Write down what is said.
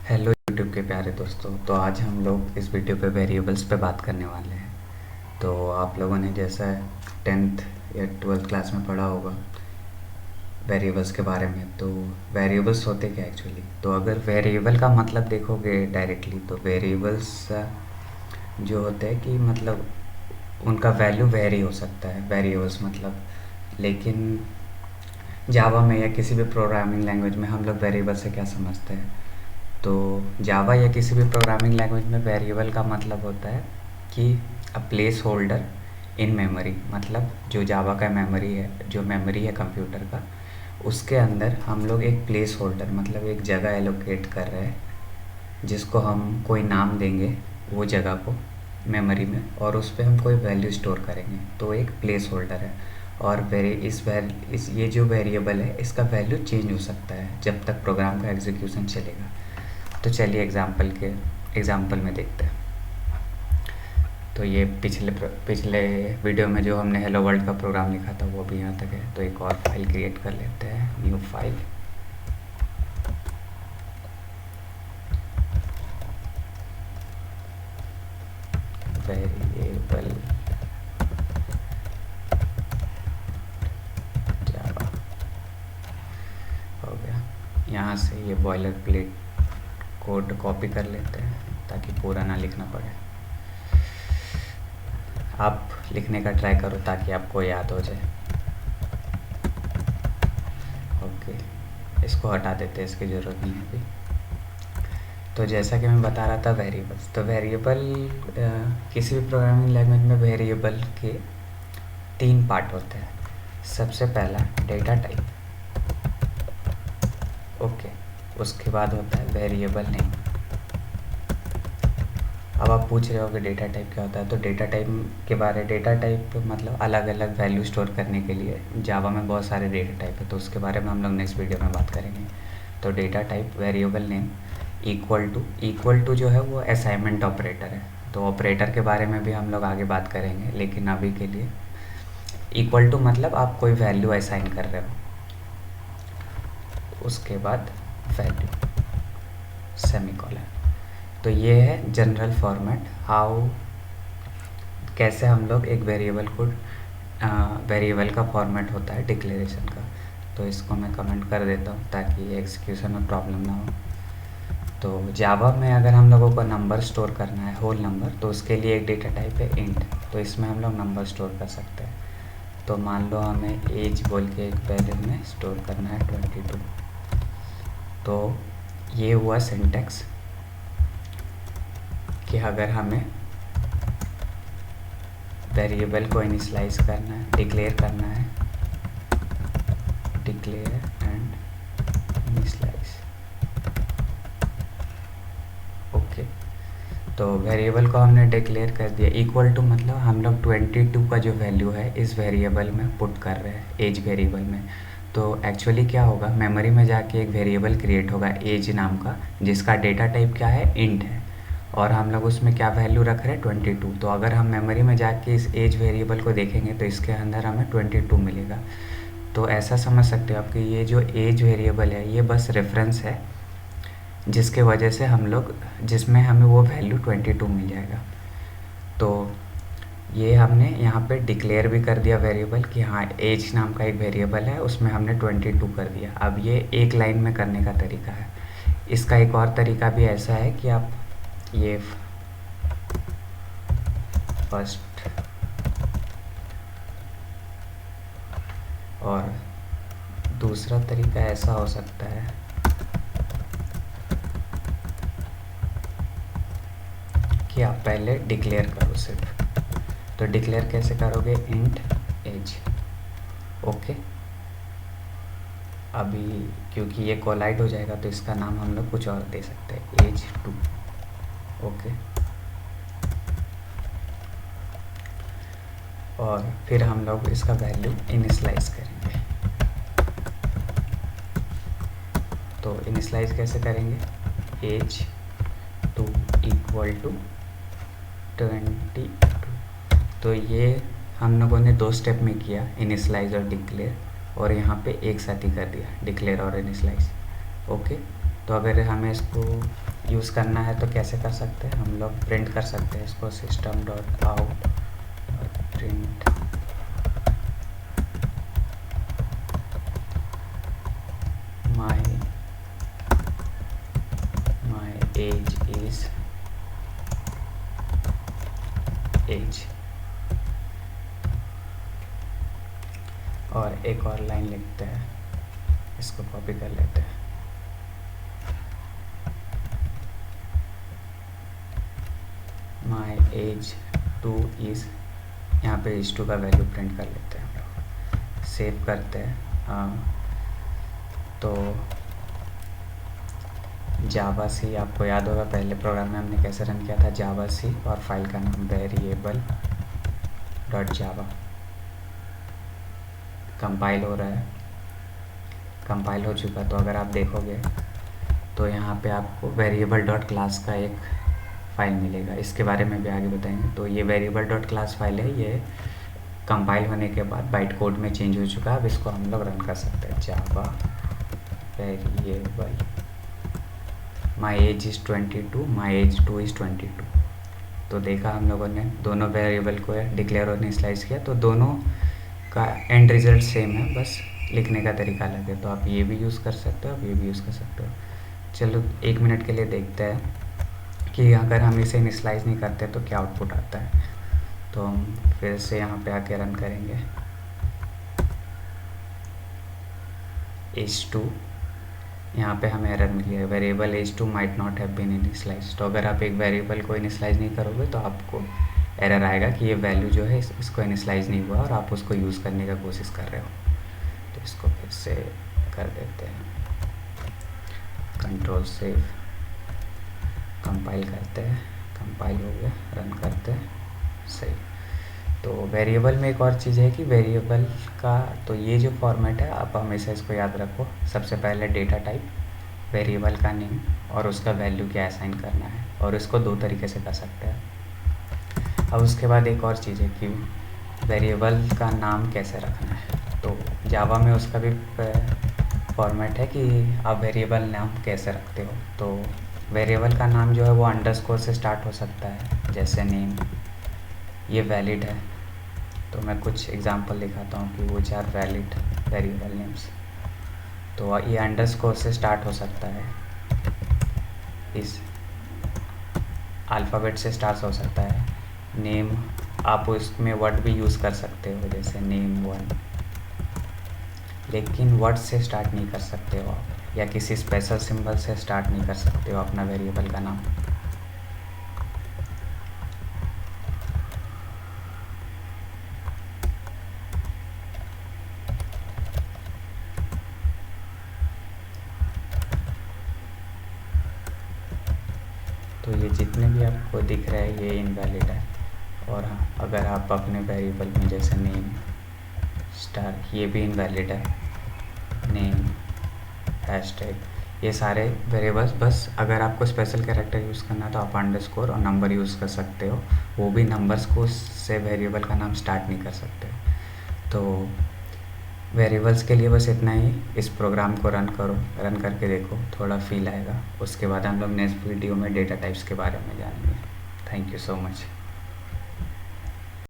Hello YouTube के प्यारे दोस्तों। तो आज हम लोग इस वीडियो पे वेरिएबल्स पे बात करने वाले हैं। तो आप लोगों ने जैसा 10th या 12th क्लास में पढ़ा होगा वेरिएबल्स के बारे में। तो वेरिएबल्स होते क्या एक्चुअली, तो अगर वेरिएबल का मतलब देखोगे डायरेक्टली तो वेरिएबल्स जो होते हैं कि मतलब उनका वैल्यू वेरी हो सकता है वेरिएबल्स मतलब। लेकिन जावा में या किसी भी प्रोग्रामिंग लैंग्वेज में हम लोग वेरिएबल से क्या समझते हैं, तो जावा या किसी भी प्रोग्रामिंग लैंग्वेज में वेरिएबल का मतलब होता है कि a place holder in memory. मतलब जो जावा का मेमोरी है, जो मेमोरी है कंप्यूटर का, उसके अंदर हम लोग एक प्लेस होल्डर मतलब एक जगह एलोकेट कर रहे हैं, जिसको हम कोई नाम देंगे वो जगह को मेमोरी में, और उस पे हम कोई वैल्यू स्टोर करेंगे, तो एक प्लेस होल्डर है। और इस ये जो वेरिएबल है इसका वैल्यू चेंज हो सकता है जब तक प्रोग्राम का एग्जीक्यूशन चलेगा। तो चलिए एग्ज़ाम्पल में देखते हैं। तो ये पिछले वीडियो में जो हमने हेलो वर्ल्ड का प्रोग्राम लिखा था वो भी यहाँ तक है। तो एक और फाइल क्रिएट कर लेते हैं, न्यू फाइल। वेरिएबल जावा हो गया। यहाँ से ये बॉयलर प्लेट कोड कॉपी कर लेते हैं ताकि पूरा ना लिखना पड़े। आप लिखने का ट्राई करो ताकि आपको याद हो जाए। ओके, इसको हटा देते हैं, इसकी ज़रूरत नहीं है अभी। तो जैसा कि मैं बता रहा था वेरिएबल्स, तो वेरिएबल किसी भी प्रोग्रामिंग लैंग्वेज में वेरिएबल के 3 पार्ट होते हैं। सबसे पहला डेटा टाइप, ओके। उसके बाद होता है वेरिएबल नेम। अब आप पूछ रहे हो कि डेटा टाइप क्या होता है, तो डेटा टाइप मतलब अलग अलग वैल्यू स्टोर करने के लिए जावा में बहुत सारे डेटा टाइप है, तो उसके बारे में हम लोग नेक्स्ट वीडियो में बात करेंगे। तो data type, variable name, equal to जो है वो असाइनमेंट ऑपरेटर है। तो ऑपरेटर के बारे में भी हम लोग आगे बात करेंगे, लेकिन अभी के लिए इक्वल टू मतलब आप कोई वैल्यू असाइन कर रहे हो। उसके बाद वैल्यू सेमीकोलन। तो ये है जनरल फॉर्मेट, हाउ कैसे हम लोग एक वेरिएबल का फॉर्मेट होता है डिक्लेरेशन का। तो इसको मैं कमेंट कर देता हूँ ताकि एग्जीक्यूशन में प्रॉब्लम ना हो। तो जावा में अगर हम लोगों को नंबर स्टोर करना है, होल नंबर, तो उसके लिए एक डेटा टाइप है इंट। तो इसमें हम लोग नंबर स्टोर कर सकते हैं। तो मान लो हमें एज बोल के एक वैल्यू में स्टोर करना है 22। तो ये हुआ सिंटैक्स कि अगर हमें वेरिएबल को इनिशियलाइज करना है, डिक्लेयर करना है, डिक्लेयर एंड इनिशियलाइज, ओके। तो वेरिएबल को हमने डिक्लेयर कर दिया। इक्वल टू मतलब हम लोग 22 का जो वैल्यू है इस वेरिएबल में पुट कर रहे हैं, एज वेरिएबल में। तो एक्चुअली क्या होगा, मेमोरी में जाके एक वेरिएबल क्रिएट होगा एज नाम का, जिसका डेटा टाइप क्या है, इंट है, और हम लोग उसमें क्या वैल्यू रख रहे हैं, 22। तो अगर हम मेमोरी में जाके इस एज वेरिएबल को देखेंगे तो इसके अंदर हमें 22 मिलेगा। तो ऐसा समझ सकते हो आप कि ये जो एज वेरिएबल है ये बस रेफरेंस है, जिसके वजह से हम लोग जिसमें हमें वो वैल्यू 22 मिल जाएगा। तो ये हमने यहाँ पे डिक्लेयर भी कर दिया वेरिएबल कि हाँ एज नाम का एक वेरिएबल है, उसमें हमने 22 कर दिया। अब ये एक लाइन में करने का तरीका है। इसका एक और तरीका भी ऐसा है कि आप ये फर्स्ट और दूसरा तरीका ऐसा हो सकता है कि आप पहले डिक्लेयर करो सिर्फ। तो डिक्लेयर कैसे करोगे, इंट एज, ओके। अभी क्योंकि ये कोलाइड हो जाएगा तो इसका नाम हम लोग कुछ और दे सकते हैं, एज 2, ओके। और फिर हम लोग इसका वैल्यू इनिशियलाइज करेंगे। तो इनिशियलाइज कैसे करेंगे, एज 2 इक्वल टू 22। तो ये हम लोगों ने 2 स्टेप में किया, इनिशियलाइज और डिक्लेयर, और यहाँ पे एक साथ ही कर दिया डिक्लेयर और इनिशियलाइज, ओके। तो अगर हमें इसको यूज़ करना है तो कैसे कर सकते हैं हम लोग, प्रिंट कर सकते हैं इसको सिस्टम डॉट आउट और print my age is age. और एक और लाइन लिखते हैं, इसको कॉपी कर लेते हैं। माई एज 2 इज़, यहाँ पे एज 2 का वैल्यू प्रिंट कर लेते हैं हम लोग, सेव करते हैं। तो जावा सी, आपको याद होगा पहले प्रोग्राम में हमने कैसे रन किया था, जावा सी और फाइल का नाम वेरिएबल डॉट जावा। कंपाइल हो रहा है, कंपाइल हो चुका। तो अगर आप देखोगे तो यहाँ पे आपको वेरिएबल डॉट क्लास का एक फ़ाइल मिलेगा, इसके बारे में भी आगे बताएंगे। तो ये वेरिएबल डॉट क्लास फाइल है, ये कंपाइल होने के बाद बाइट कोड में चेंज हो चुका है। अब इसको हम लोग रन कर सकते हैं, Java variable my age is 22, my age 2 is 22। तो देखा हम लोगों ने दोनों वेरिएबल को डिक्लेयर और इनिशियलाइज किया, तो दोनों का एंड रिजल्ट सेम है, बस लिखने का तरीका अलग है। तो आप ये भी यूज़ कर सकते हो, आप ये भी यूज़ कर सकते हो। चलो 1 मिनट के लिए देखते हैं कि अगर हम इसे इनिशियलाइज नहीं करते तो क्या आउटपुट आता है। तो हम फिर से यहाँ पे आके रन करेंगे। एज 2, यहाँ पे हमें एरर मिली है, variable age 2 might not have been initialise. तो अगर आप एक वेरिएबल को इनिशियलाइज नहीं करोगे तो आपको एरर आएगा कि ये वैल्यू जो है इसको इनिशियलाइज नहीं हुआ और आप उसको यूज़ करने का कोशिश कर रहे हो। तो इसको फिर से कर देते हैं, कंट्रोल सेव, कंपाइल करते हैं, कंपाइल हो गया, रन करते हैं, सही। तो वेरिएबल में एक और चीज़ है कि वेरिएबल का तो ये जो फॉर्मेट है आप हमेशा इसको याद रखो। सबसे पहले डेटा टाइप, वेरिएबल का नेम और उसका वैल्यू क्या असाइन करना है, और इसको 2 तरीके से कर सकते हैं। अब उसके बाद एक और चीज़ है कि वेरिएबल का नाम कैसे रखना है। तो जावा में उसका भी फॉर्मेट है कि आप वेरिएबल नाम कैसे रखते हो। तो वेरिएबल का नाम जो है वो अंडरस्कोर से स्टार्ट हो सकता है, जैसे नेम, ये वैलिड है। तो मैं कुछ एग्जांपल दिखाता हूँ कि वो 4 वैलिड वेरिएबल नेम्स। तो ये अंडरस्कोर से स्टार्ट हो सकता है, इस अल्फ़ाबेट से स्टार्ट हो सकता है। नेम, आप उसमें वर्ड भी यूज़ कर सकते हो, जैसे नेम 1, लेकिन वर्ड से स्टार्ट नहीं कर सकते हो आप, या किसी स्पेशल सिंबल से स्टार्ट नहीं कर सकते हो अपना वेरिएबल का नाम। तो ये जितने भी आपको दिख रहे हैं ये इनवैलिड है। और हाँ, अगर आप अपने वेरिएबल में जैसे नेम स्टार, ये भी इनवैलिड है, नेम हैशटैग, ये सारे वेरिएबल्स। बस अगर आपको स्पेशल कैरेक्टर यूज़ करना है तो आप अंडरस्कोर और नंबर यूज़ कर सकते हो, वो भी नंबर्स को से वेरिएबल का नाम स्टार्ट नहीं कर सकते। तो वेरिएबल्स के लिए बस इतना ही। इस प्रोग्राम को रन करो, रन करके देखो, थोड़ा फील आएगा। उसके बाद हम लोग नेक्स्ट वीडियो में डेटा टाइप्स के बारे में जानेंगे। Thank you so much.